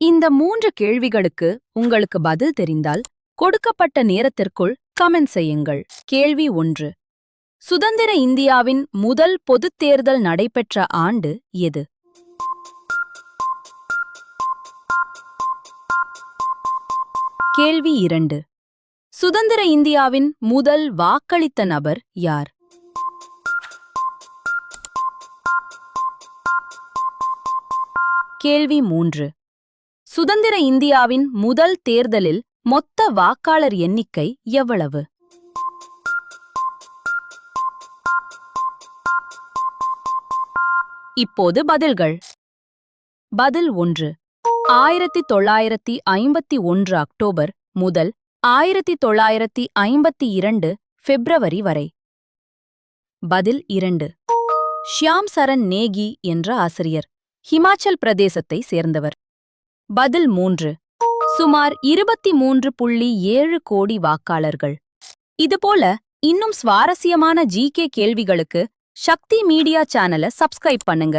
இந்த 3 கேள்விகளுக்கு உங்களுக்கு பதில் தெரிந்தால் கொடுக்கப்பட்ட நேரத்திற்குள் கமெண்ட் செய்யுங்கள். கேள்வி 1. சுதந்திர இந்தியாவின் முதல் பொதுத் தேர்தல் நடைபெற்ற ஆண்டு எது? கேள்வி 2. சுதந்திர இந்தியாவின் முதல் வாக்களித்த நபர் யார்? கேள்வி 3. சுதந்திர இந்தியாவின் முதல் தேர்தலில் மொத்த வாக்காளர் எண்ணிக்கை எவ்வளவு? இப்போது பதில்கள். பதில் 1. 1951 அக்டோபர் முதல் 1952 பிப்ரவரி வரை. பதில் 2. ஷியாம் சரண் நேகி என்ற ஆசிரியர், ஹிமாச்சல் பிரதேசத்தை சேர்ந்தவர். பதில் 3. சுமார் 23.7 கோடி வாக்காளர்கள். இதுபோல இன்னும் சுவாரஸ்யமான ஜிகே கேள்விகளுக்கு சக்தி மீடியா சேனலை சப்ஸ்கிரைப் பண்ணுங்க.